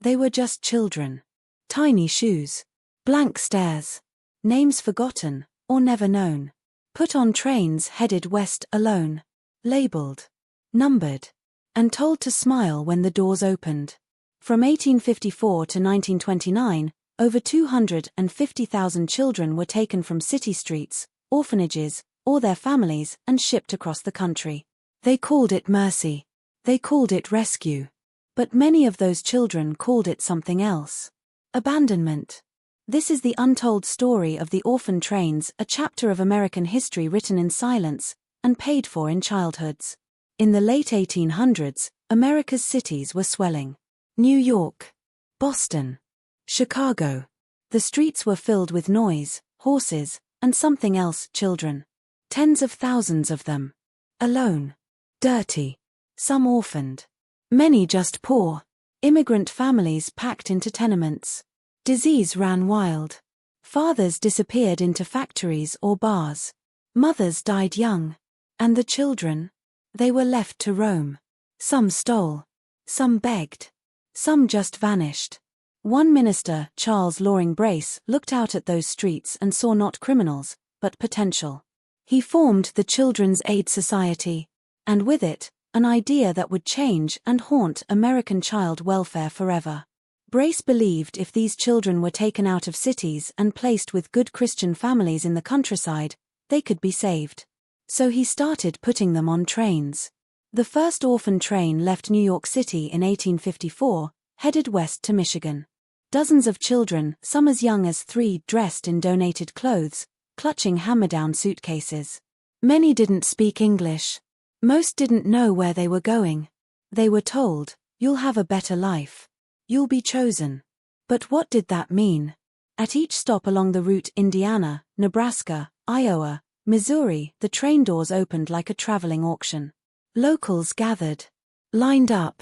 They were just children. Tiny shoes. Blank stares. Names forgotten, or never known. Put on trains headed west alone. Labeled. Numbered. And told to smile when the doors opened. From 1854 to 1929, over 250,000 children were taken from city streets, orphanages, or their families and shipped across the country. They called it mercy. They called it rescue. But many of those children called it something else. Abandonment. This is the untold story of the orphan trains, a chapter of American history written in silence and paid for in childhoods. In the late 1800s, America's cities were swelling. New York, Boston, Chicago. The streets were filled with noise, horses, and something else, children. Tens of thousands of them. Alone. Dirty. Some orphaned. Many just poor. Immigrant families packed into tenements. Disease ran wild. Fathers disappeared into factories or bars. Mothers died young. And the children? They were left to roam. Some stole. Some begged. Some just vanished. One minister, Charles Loring Brace, looked out at those streets and saw not criminals, but potential. He formed the Children's Aid Society. And with it, an idea that would change and haunt American child welfare forever. Brace believed if these children were taken out of cities and placed with good Christian families in the countryside, they could be saved. So he started putting them on trains. The first orphan train left New York City in 1854, headed west to Michigan. Dozens of children, some as young as 3, dressed in donated clothes, clutching hammer-down suitcases. Many didn't speak English. Most didn't know where they were going. They were told, "You'll have a better life. You'll be chosen." But what did that mean? At each stop along the route, Indiana, Nebraska, Iowa, Missouri, the train doors opened like a traveling auction. Locals gathered. Lined up.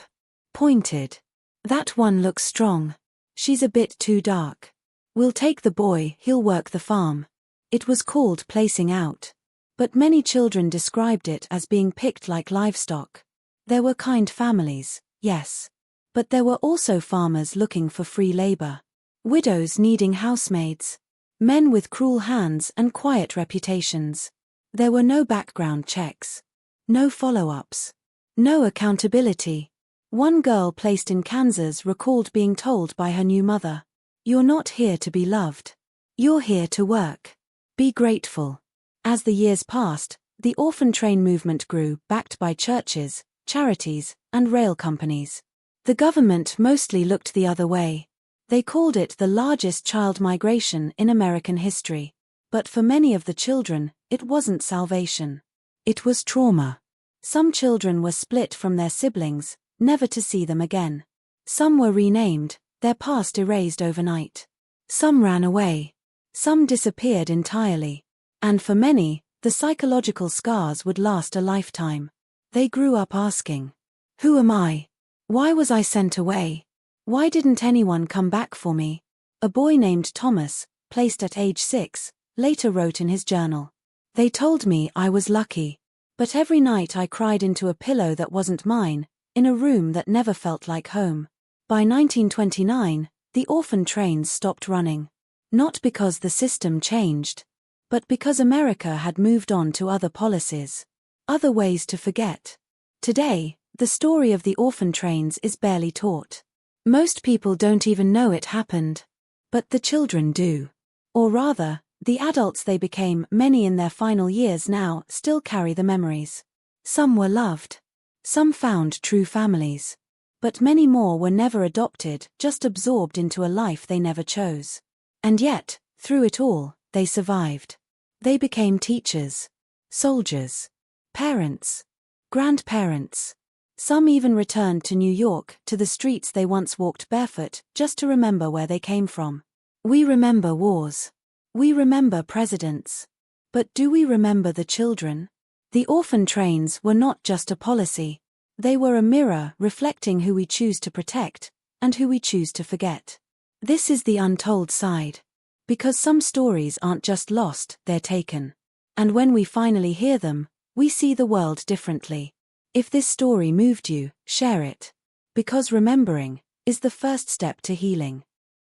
Pointed. "That one looks strong. She's a bit too dark. We'll take the boy, he'll work the farm." It was called placing out. But many children described it as being picked like livestock. There were kind families, yes. But there were also farmers looking for free labor. Widows needing housemaids. Men with cruel hands and quiet reputations. There were no background checks. No follow-ups. No accountability. One girl placed in Kansas recalled being told by her new mother, "You're not here to be loved. You're here to work. Be grateful." As the years passed, the orphan train movement grew, backed by churches, charities, and rail companies. The government mostly looked the other way. They called it the largest child migration in American history. But for many of the children, it wasn't salvation. It was trauma. Some children were split from their siblings, never to see them again. Some were renamed, their past erased overnight. Some ran away. Some disappeared entirely. And for many, the psychological scars would last a lifetime. They grew up asking, "Who am I? Why was I sent away? Why didn't anyone come back for me?" A boy named Thomas, placed at age 6, later wrote in his journal, "They told me I was lucky. But every night I cried into a pillow that wasn't mine, in a room that never felt like home." By 1929, the orphan trains stopped running. Not because the system changed, but because America had moved on to other policies. Other ways to forget. Today, the story of the orphan trains is barely taught. Most people don't even know it happened. But the children do. Or rather, the adults they became, many in their final years now, still carry the memories. Some were loved. Some found true families. But many more were never adopted, just absorbed into a life they never chose. And yet, through it all, they survived. They became teachers, soldiers, parents, grandparents. Some even returned to New York, to the streets they once walked barefoot, just to remember where they came from. We remember wars. We remember presidents. But do we remember the children? The orphan trains were not just a policy. They were a mirror reflecting who we choose to protect, and who we choose to forget. This is the untold side. Because some stories aren't just lost, they're taken. And when we finally hear them, we see the world differently. If this story moved you, share it. Because remembering is the first step to healing.